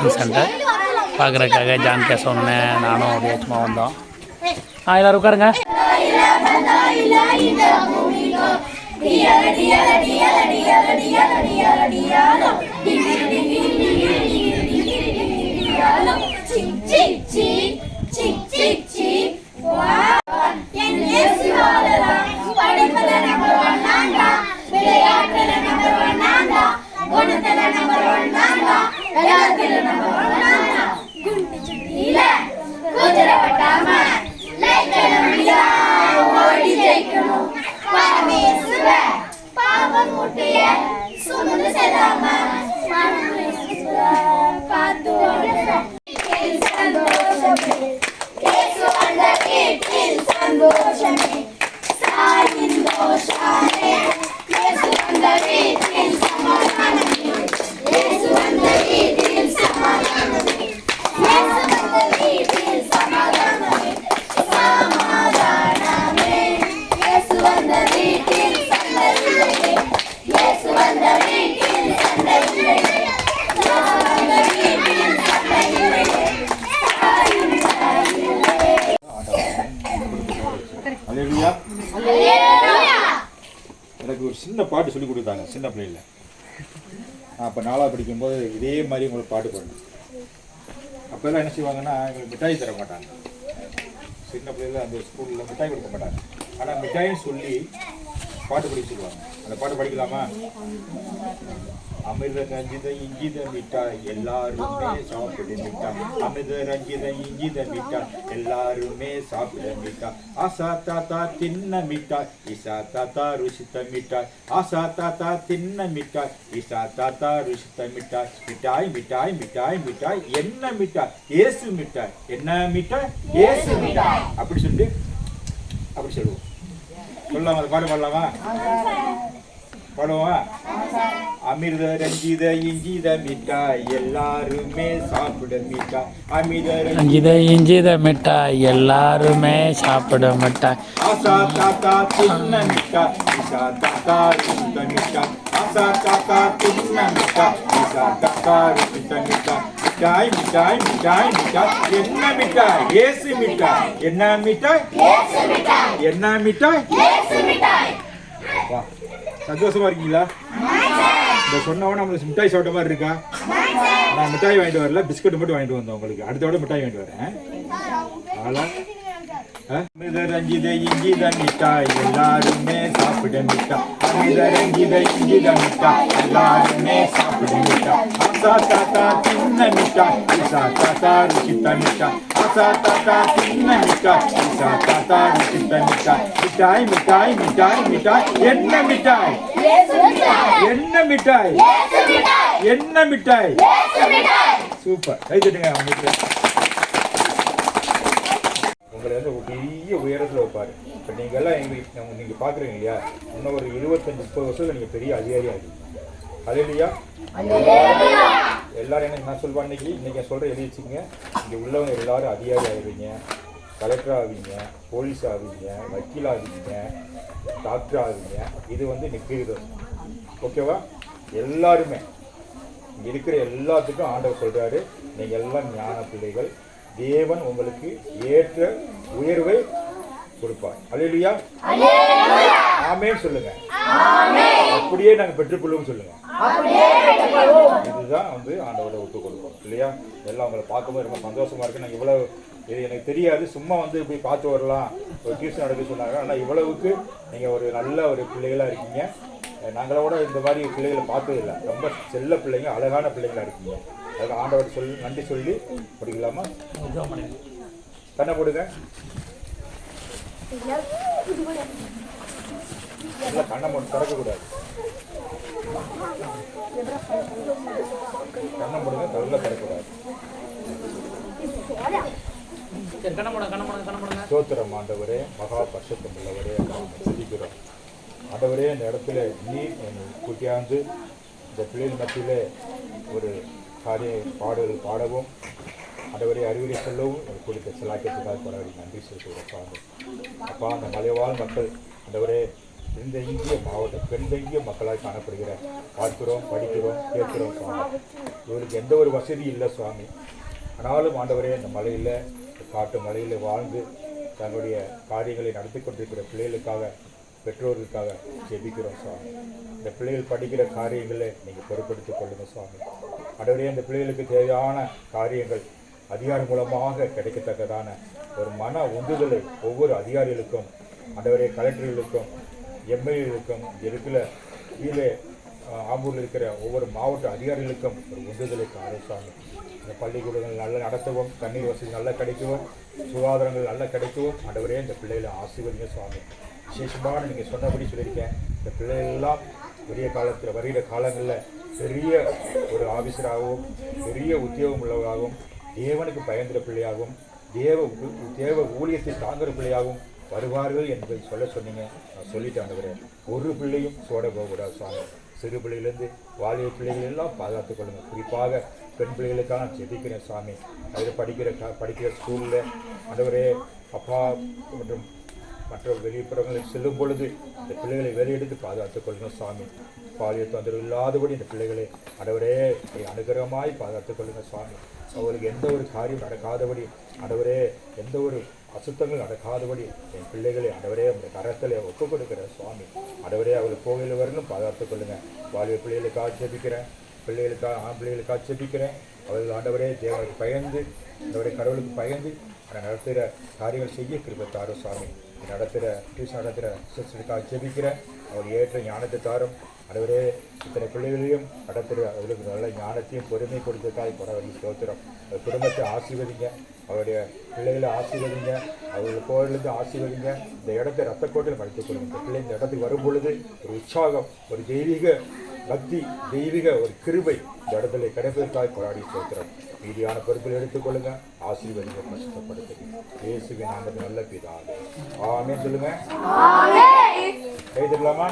Tuition centre பார்க்குறதுக்காக ஜான்கே சொன்னேன், நானும் அப்படியே சும்மா வந்தோம். எல்லோரும் உட்காருங்க. எனக்கு ஒரு சின்ன பாட்டு சொல்லி கொடுத்தாங்க சின்ன பிள்ளைல. நான் அப்போ 4ஆவது படிக்கும்போது இதே மாதிரி உங்களுக்கு பாட்டு பாடணும். அப்போல்லாம் என்ன செய்வாங்கன்னா எங்களுக்கு மிட்டாய் தர மாட்டாங்க. சின்ன பிள்ளைல அந்த ஸ்கூலில் மிட்டாய் கொடுக்க மாட்டாங்க. ஆனால் மிட்டாயின்னு சொல்லி பாட்டு படிக்க சொல்லுவாங்க. அந்த பாட்டு படிக்கலாமா? அமிர்த ரஞ்சித இஞ்சித மிட்டாய் எல்லாருமே சாப்பிட மிட்டாய், அமிர்த ரஞ்சித இஞ்சித மிட்டாய் எல்லாருமே சாப்பிட மிட்டாய், ஆசா தாத்தா தின்ன மிட்டாய் இசா தாத்தா ருசித்த மிட்டாய், ஆசா தாத்தா தின்ன மிட்டாய் இசா தாத்தா ருசித்த மிட்டாய், மிட்டாய் மிட்டாய் மிட்டாய் மிட்டாய் என்ன மிட்டாய்? ஏசு மிட்டாய். என்ன மிட்டாய்? ஏசு மிட்டாய். அப்படி சொல்லிட்டு அப்படி சொல்லுவோம். சொல்லலாமா? அது பாட்டு பாடலாமா? பாடுவா? அமிர்த ரஞ்சித இஞ்சித மிட்டாய் எல்லாருமே சாப்பிட மிட்டாய், அமிர்த ரஞ்சித இஞ்சித மிட்டாய் எல்லாருமே சாப்பிட மிட்டாய், ஆசா தாத்தா தின்ன மிட்டாய் இசா தாத்தா ருசித்த மிட்டாய், ஆசா தாத்தா தின்ன மிட்டாய் இசா தாத்தா ருசித்த மிட்டாய், மிட்டாய் மிட்டாய் மிட்டாய் மிட்டாய் என்ன மிட்டாய்? ஏசு மிட்டாய். என்ன மிட்டாய்? என்ன மிட்டாய்? வா, சந்தோஷமா இருக்கீங்களா? இந்த சொன்னவன நம்மளுக்கு மிட்டாய் சாப்பிட்ட மாதிரி இருக்கா? நான் மிட்டாய் வாங்கிட்டு வரல, பிஸ்கட் மட்டும் வாங்கிட்டு வந்தேன். உங்களுக்கு அடுத்த விட மிட்டாய் வாங்கிட்டு வரேன். அமிர்த ரஞ்சித இஞ்சித மிட்டாய் எல்லாருமே சாப்பிட மிட்டாய், அமிர்த ரஞ்சித இஞ்சித மிட்டாய் எல்லாருமே சாப்பிட மிட்டாய், ஆசா தாத்தா தின்ன மிட்டாய் இசா தாத்தா ருசித்த மிட்டாய், ஆசா தாத்தா தின்ன மிட்டாய் இசா தாத்தா ருசித்த மிட்டாய், மிட்டாய் மிட்டாய் மிட்டாய் மிட்டாய் என்ன மிட்டாய்? என்ன மிட்டாய்? என்ன மிட்டாய்? சூப்பர், கை தட்டுங்க. அவங்களுக்கு உங்களை வந்து ஒரு பெரிய உயரத்தில் வைப்பார். இப்போ நீங்கள் எல்லாம் எங்களுக்கு நீங்கள் பார்க்குறீங்க இல்லையா, இன்னும் ஒரு 25-30 வருஷத்தில் நீங்கள் பெரிய அதிகாரி ஆகிடுங்க. அல்லேலூயா. எல்லாரும் என்ன நான் சொல்லுவேன், இன்னைக்கு சொல்கிற எழுதி வச்சுங்க. இங்கே உள்ளவங்க எல்லாரும் அதிகாரி ஆகிடுவீங்க, கலெக்டர் ஆவீங்க, போலீஸ் ஆவீங்க, வக்கீல் ஆவீங்க, டாக்டர் ஆவீங்க. இது வந்து நிற்கிறது. ஓகேவா? எல்லாருமே இங்கே இருக்கிற எல்லாத்துக்கும் ஆண்டவர் சொல்கிறாரு, நீங்கள் எல்லாம் ஞான பிள்ளைகள், தேவன் உங்களுக்கு ஏற்ற உயர்வை கொடுப்பார். அல்லேலூயா. ஆமென் சொல்லுங்க. அப்படியே நாங்கள் பெற்றுக்கொள்ளும் சொல்லுங்க. இதுதான் வந்து ஆண்டவரை ஒப்பு கொடுப்போம் இல்லையா? எல்லாம் உங்களை பார்க்கும்போது ரொம்ப சந்தோஷமா இருக்கு. நாங்கள் இவ்வளவு இது எனக்கு தெரியாது, சும்மா வந்து இப்படி பார்த்து வரலாம், ஒரு டியூஷன் நடக்க சொன்னாங்க. ஆனால் இவ்வளவுக்கு நீங்கள் ஒரு நல்ல ஒரு பிள்ளைகளாக இருக்கீங்க. நாங்களோட இந்த மாதிரி பிள்ளைகளை பார்த்ததில்லை. ரொம்ப செல்ல பிள்ளைங்க, அழகான பிள்ளைங்களா இருக்கீங்க. அதுக்கு ஆண்டவர் சொல்லி நன்றி சொல்லி படிக்கலாமா? கண்ணை போடுங்க. கண்ணை மட்டும் திறக்கக்கூடாது. கண்ணை போடுங்க, நல்லா திறக்கக்கூடாது. ஸ்தோத்திரம் ஆண்டவரே, மகா பரிசுத்தம் உள்ளவரே, துதிக்கிறோம். ஆண்டவரே, இந்த இடத்துல நீர் என்னை கூட்டியாந்து இந்த பிள்ளைகள் மத்தியிலே ஒரு பாடல் பாடவும், ஆண்டவரே அறிவுரை சொல்லவும் எனக்கு கொடுத்த சிலாக்கியத்துக்காக கொண்டாடி நன்றி செலுத்துகிறோம். அப்பா, அந்த மலைவாழ் மக்கள் ஆண்டவரே பின்தங்கிய மாவட்டம், பின்தங்கிய மக்களாய் காணப்படுகிற பார்க்கிறோம், படிக்கிறோம், கேட்கிறோம் சுவாமி. இவருக்கு எந்த ஒரு வசதி இல்லை சுவாமி. ஆனாலும் ஆண்டவரே, இந்த மலையில், காட்டு மலையில் வாழ்ந்து தங்களுடைய காரியங்களை நடத்தி கொண்டிருக்கிற பிள்ளைகளுக்காக, பெற்றோர்களுக்காக ஜெபிக்கிறோம் சுவாமி. இந்த பிள்ளைகள் படிக்கிற காரியங்களை நீங்கள் பொறுப்படுத்திக் கொள்ளுங்கள் சுவாமி. ஆண்டவரே, இந்த பிள்ளைகளுக்கு தேவையான காரியங்கள் அதிகாரி மூலமாக கிடைக்கத்தக்கதான ஒரு மன உந்துதலை ஒவ்வொரு அதிகாரிகளுக்கும், ஆண்டவரே, கலெக்டர்களுக்கும், எம்எல்ஏகளுக்கும், இங்கே இருக்கிற கீழே ஆம்பூரில் இருக்கிற ஒவ்வொரு மாவட்ட அதிகாரிகளுக்கும் ஒரு உந்துதலை சுவாமி. இந்த பள்ளிக்கூடங்கள் நல்லா நடத்தவும், தண்ணீர் வசதி நல்லா கிடைக்கவும், சுகாதாரங்கள் நல்லா கிடைக்கவும் ஆண்டவரே இந்த பிள்ளைகளை ஆசீர்வதிங்க சுவாமி. விசேஷமான நீங்கள் சொன்னபடி சொல்லியிருக்கேன், இந்த பிள்ளைகளெல்லாம் பெரிய காலத்தில் வருகிற காலங்களில் பெரிய ஒரு ஆஃபீஸராகவும், பெரிய உத்தியோகம் உள்ளவராகவும், தேவனுக்கு பயந்துற பிள்ளையாகவும், தேவ ஊழியத்தை தாங்குகிற பிள்ளையாகவும் வருவார்கள் என்பதை சொல்ல சொன்னீங்க. நான் சொல்லிட்டேன் ஆண்டவரே. ஒரு பிள்ளையும் சோட போகக்கூடாது சுவாமி. சிறு பிள்ளையிலேருந்து வாலிப பிள்ளைகள் எல்லாம் பாதுகாத்துக் கொள்ளுங்கள். குறிப்பாக பெண் பிள்ளைகளுக்காக நான் ஜெபிக்கிறேன் சுவாமி. அதில் படிக்கிற ஸ்கூலில் ஆண்டவரே, அப்பா மற்றும் மற்ற வெளிப்புறங்களுக்கு செல்லும் பொழுது இந்த பிள்ளைகளை வெளியெடுத்து பாதுகாத்துக் கொள்ளுங்கள் சுவாமி. பாலியல் தொந்தரவு இல்லாதபடி இந்த பிள்ளைகளை ஆண்டவரே அனுகிரகமாய் பாதுகாத்துக் கொள்ளுங்கள் சுவாமி. அவர்களுக்கு எந்த ஒரு காரியம் நடக்காதபடி, ஆண்டவரே, எந்த ஒரு அசுத்தங்கள் நடக்காதபடி என் பிள்ளைகளை ஆண்டவரே உங்களுடைய கரத்தில் ஒப்புக் கொடுக்கிற சுவாமி. ஆண்டவரே, அவர்கள் கோவிலில் வரணும் பாதுகாத்துக் கொள்ளுங்கள். வாலிப பிள்ளைகளுக்காக ஜெபிக்கிறேன், பிள்ளைகளுக்காக ஆண் பிள்ளைகளுக்காக ஜெபிக்கிறேன். அவர்கள் ஆண்டவரே தேவனுக்கு பயந்து, ஆண்டவரே கடவுளுக்கு பயந்து நடத்துகிற காரியங்கள் செய்ய கிருபை தாரும் சுவாமி. நடத்துகிற டியூஷன் நடத்துகிற சிஸ்டருக்காக ஜெபிக்கிறேன். அவர் ஏற்ற ஞானத்தை தாரும். ஆண்டவரே, இத்தனை பிள்ளைகளையும் நடத்துகிற அவர்களுக்கு நல்ல ஞானத்தையும் பொறுமை கொடுத்ததுக்காக கொடவர்கள் ஸ்தோத்திரம். அவர் குடும்பத்தை ஆசீர்வதிங்க, அவருடைய பிள்ளைகளை ஆசீர்வதிங்க, அவர்கள் கோவிலிருந்து ஆசீர்வதிங்க. இந்த இடத்தை ரத்தக்கோட்டையில் படித்துக் கொள்ளுங்க. இந்த பிள்ளை இந்த இடத்துக்கு வரும் பொழுது ஒரு உற்சாகம், ஒரு தெய்வீக பக்தி, தெய்வீக ஒரு கிருபை இந்த இடத்துல கிடைப்பதற்காக போராடி ஸ்தோத்திரம். மீதியான பொறுப்பில் எடுத்துக்கொள்ளுங்க, ஆசீர்வதிங்க, கஷ்டப்படுத்துங்க. இயேசுவின் நாமத்தில் நல்ல பிதாவே ஆமென் சொல்லுங்க. கைதட்டலாமா?